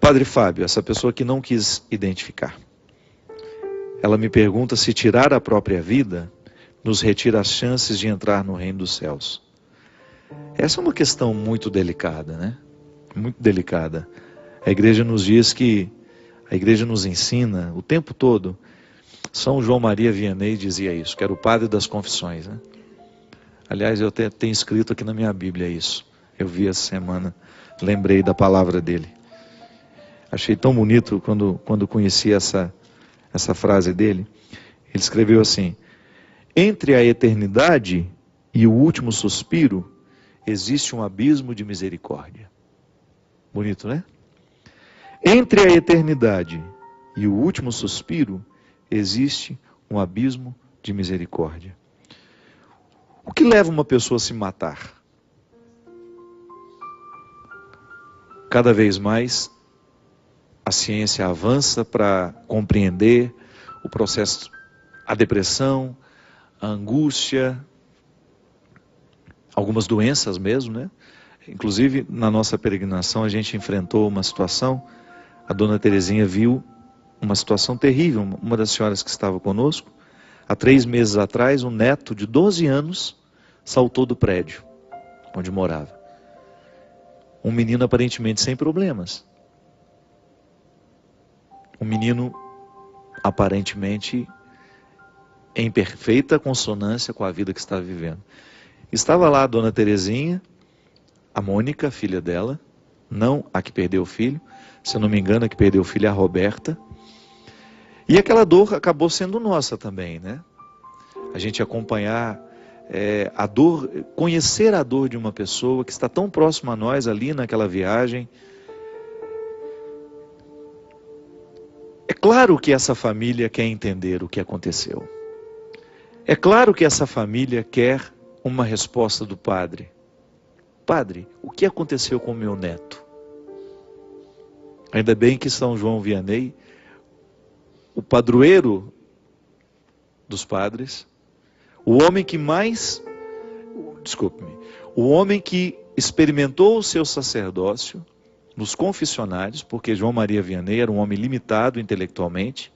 Padre Fábio, essa pessoa que não quis identificar, ela me pergunta se tirar a própria vida nos retira as chances de entrar no reino dos céus. Essa é uma questão muito delicada, né? Muito delicada. A igreja nos diz que, a igreja nos ensina o tempo todo. São João Maria Vianney dizia isso, que era o padre das confissões, né? Aliás, eu tenho escrito aqui na minha Bíblia isso. Eu vi essa semana, lembrei da palavra dele. Achei tão bonito quando conheci essa frase dele. Ele escreveu assim: entre a eternidade e o último suspiro, existe um abismo de misericórdia. Bonito, né? Entre a eternidade e o último suspiro, existe um abismo de misericórdia. O que leva uma pessoa a se matar? Cada vez mais a ciência avança para compreender o processo, a depressão, a angústia, algumas doenças mesmo, né? Inclusive, na nossa peregrinação, a gente enfrentou uma situação, a dona Terezinha viu uma situação terrível. Uma das senhoras que estava conosco, há 3 meses atrás, um neto de 12 anos saltou do prédio onde morava. Um menino aparentemente sem problemas. Um menino aparentemente em perfeita consonância com a vida que estava vivendo. Estava lá a dona Terezinha, a Mônica, filha dela, não a que perdeu o filho, se eu não me engano, a que perdeu o filho é a Roberta. E aquela dor acabou sendo nossa também, né? A gente acompanhar a dor, conhecer a dor de uma pessoa que está tão próxima a nós ali naquela viagem. É claro que essa família quer entender o que aconteceu. É claro que essa família quer uma resposta do padre. Padre, o que aconteceu com o meu neto? Ainda bem que São João Vianney, o padroeiro dos padres, o homem que mais, desculpe-me, o homem que experimentou o seu sacerdócio nos confessionários, porque João Maria Vianney era um homem limitado intelectualmente,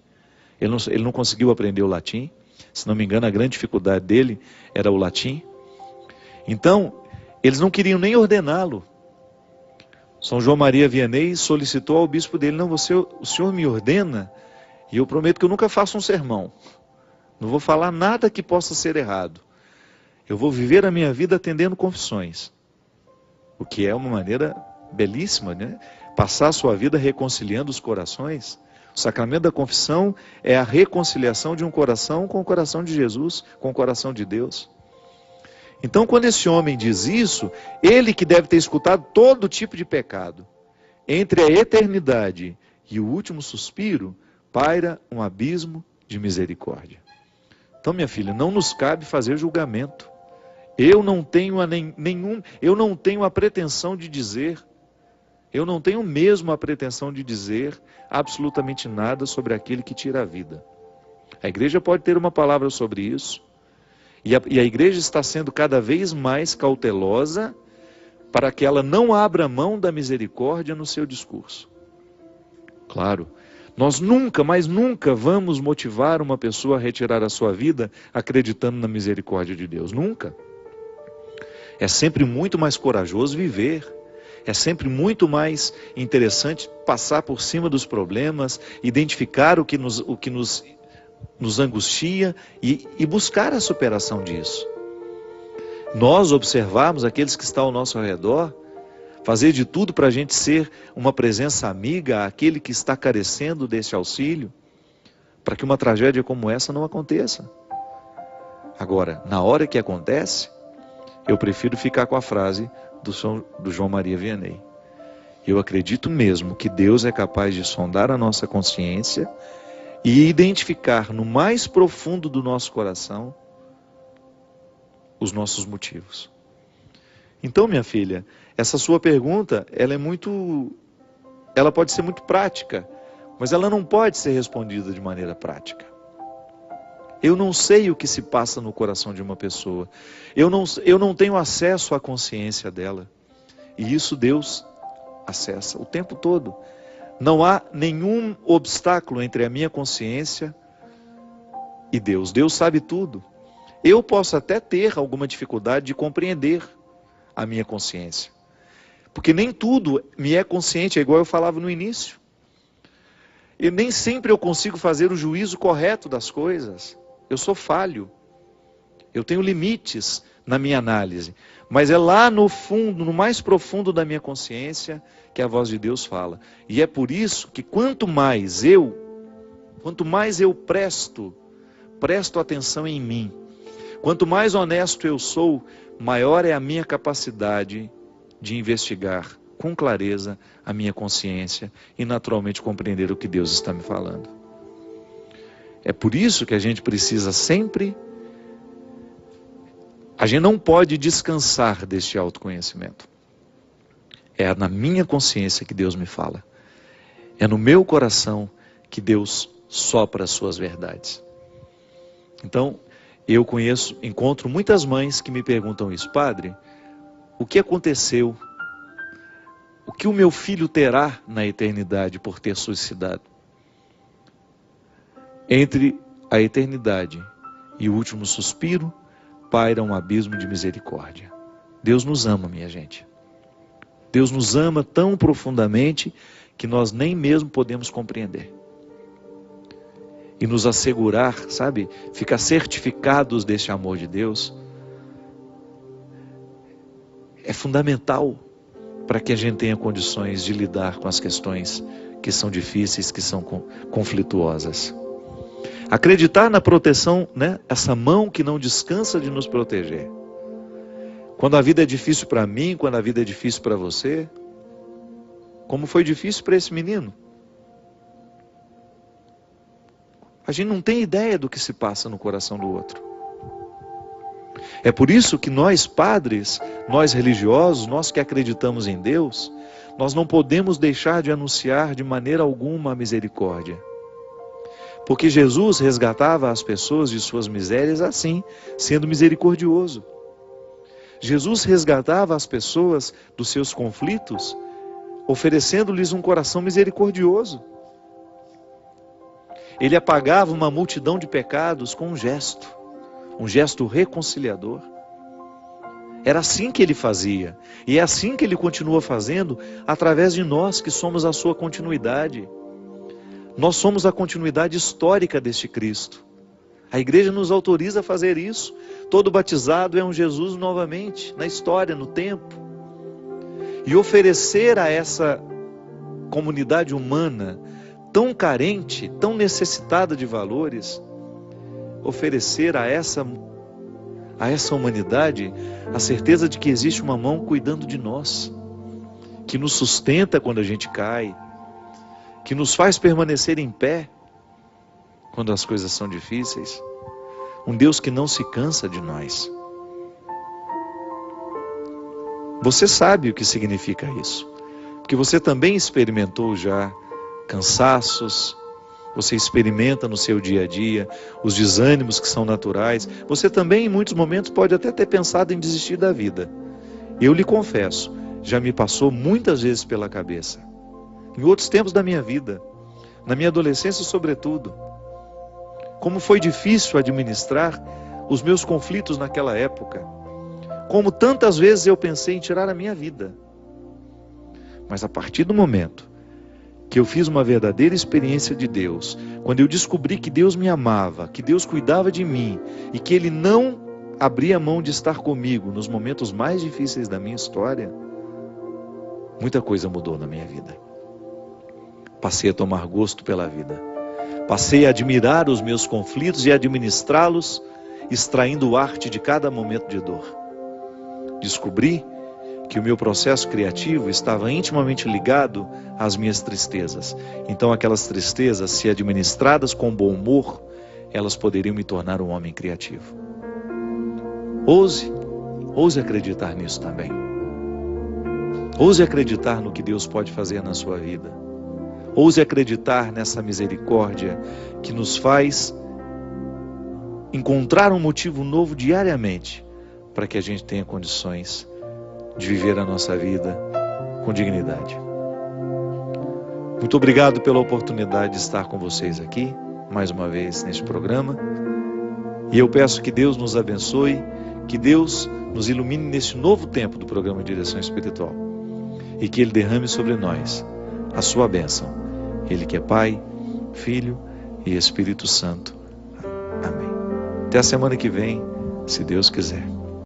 ele não conseguiu aprender o latim, se não me engano a grande dificuldade dele era o latim. Então, eles não queriam nem ordená-lo. São João Maria Vianney solicitou ao bispo dele: não, o senhor me ordena, e eu prometo que eu nunca faço um sermão. Não vou falar nada que possa ser errado. Eu vou viver a minha vida atendendo confissões. O que é uma maneira belíssima, né? Passar a sua vida reconciliando os corações. O sacramento da confissão é a reconciliação de um coração com o coração de Jesus, com o coração de Deus. Então, quando esse homem diz isso, ele que deve ter escutado todo tipo de pecado, entre a eternidade e o último suspiro, paira um abismo de misericórdia. Então, minha filha, não nos cabe fazer julgamento. Eu não tenho a pretensão de dizer, eu não tenho mesmo a pretensão de dizer absolutamente nada sobre aquele que tira a vida. A igreja pode ter uma palavra sobre isso, e a igreja está sendo cada vez mais cautelosa para que ela não abra mão da misericórdia no seu discurso. Claro, nós nunca, mas nunca vamos motivar uma pessoa a retirar a sua vida acreditando na misericórdia de Deus. Nunca. É sempre muito mais corajoso viver. É sempre muito mais interessante passar por cima dos problemas, identificar o que nos angustia e buscar a superação disso. Nós observarmos aqueles que estão ao nosso redor, fazer de tudo para a gente ser uma presença amiga àquele que está carecendo desse auxílio, para que uma tragédia como essa não aconteça. Agora, na hora que acontece, eu prefiro ficar com a frase do João Maria Vianney. Eu acredito mesmo que Deus é capaz de sondar a nossa consciência e identificar no mais profundo do nosso coração os nossos motivos. Então, minha filha, essa sua pergunta, ela pode ser muito prática, mas ela não pode ser respondida de maneira prática. Eu não sei o que se passa no coração de uma pessoa. Eu não tenho acesso à consciência dela. E isso Deus acessa o tempo todo. Não há nenhum obstáculo entre a minha consciência e Deus. Deus sabe tudo. Eu posso até ter alguma dificuldade de compreender a minha consciência. Porque nem tudo me é consciente, é igual eu falava no início. E nem sempre eu consigo fazer o juízo correto das coisas. Eu sou falho. Eu tenho limites na minha análise. Mas é lá no fundo, no mais profundo da minha consciência, que a voz de Deus fala. E é por isso que quanto mais eu presto atenção em mim, quanto mais honesto eu sou, maior é a minha capacidade de investigar com clareza a minha consciência e naturalmente compreender o que Deus está me falando. É por isso que a gente precisa sempre, a gente não pode descansar deste autoconhecimento. É na minha consciência que Deus me fala. É no meu coração que Deus sopra as suas verdades. Então, eu encontro muitas mães que me perguntam isso: Padre, o que aconteceu? O que o meu filho terá na eternidade por ter suicidado? Entre a eternidade e o último suspiro, paira um abismo de misericórdia. Deus nos ama, minha gente. Deus nos ama tão profundamente que nós nem mesmo podemos compreender. E nos assegurar, sabe, ficar certificados deste amor de Deus, é fundamental para que a gente tenha condições de lidar com as questões que são difíceis, que são conflituosas. Acreditar na proteção, né? Essa mão que não descansa de nos proteger. Quando a vida é difícil para mim, quando a vida é difícil para você, como foi difícil para esse menino. A gente não tem ideia do que se passa no coração do outro. É por isso que nós padres, nós religiosos, nós que acreditamos em Deus, nós não podemos deixar de anunciar de maneira alguma a misericórdia. Porque Jesus resgatava as pessoas de suas misérias assim, sendo misericordioso. Jesus resgatava as pessoas dos seus conflitos, oferecendo-lhes um coração misericordioso. Ele apagava uma multidão de pecados com um gesto reconciliador. Era assim que ele fazia, e é assim que ele continua fazendo, através de nós que somos a sua continuidade. Nós somos a continuidade histórica deste Cristo. A igreja nos autoriza a fazer isso. Todo batizado é um Jesus novamente, na história, no tempo. E oferecer a essa comunidade humana, tão carente, tão necessitada de valores, oferecer a essa humanidade a certeza de que existe uma mão cuidando de nós, que nos sustenta quando a gente cai, que nos faz permanecer em pé quando as coisas são difíceis. Um Deus que não se cansa de nós. Você sabe o que significa isso, porque você também experimentou já cansaços, você experimenta no seu dia a dia os desânimos que são naturais. Você também em muitos momentos pode até ter pensado em desistir da vida. Eu lhe confesso, já me passou muitas vezes pela cabeça. Em outros tempos da minha vida, na minha adolescência sobretudo. Como foi difícil administrar os meus conflitos naquela época. Como tantas vezes eu pensei em tirar a minha vida. Mas a partir do momento que eu fiz uma verdadeira experiência de Deus, quando eu descobri que Deus me amava, que Deus cuidava de mim e que Ele não abria mão de estar comigo nos momentos mais difíceis da minha história, muita coisa mudou na minha vida. Passei a tomar gosto pela vida. Passei a admirar os meus conflitos e administrá-los, extraindo arte de cada momento de dor. Descobri que o meu processo criativo estava intimamente ligado às minhas tristezas. Então aquelas tristezas, se administradas com bom humor, elas poderiam me tornar um homem criativo. Ouse acreditar nisso também. Ouse acreditar no que Deus pode fazer na sua vida. Ouse acreditar nessa misericórdia que nos faz encontrar um motivo novo diariamente para que a gente tenha condições de viver a nossa vida com dignidade. Muito obrigado pela oportunidade de estar com vocês aqui, mais uma vez neste programa. E eu peço que Deus nos abençoe, que Deus nos ilumine neste novo tempo do programa Direção Espiritual. E que Ele derrame sobre nós a sua bênção. Ele que é Pai, Filho e Espírito Santo. Amém. Até a semana que vem, se Deus quiser.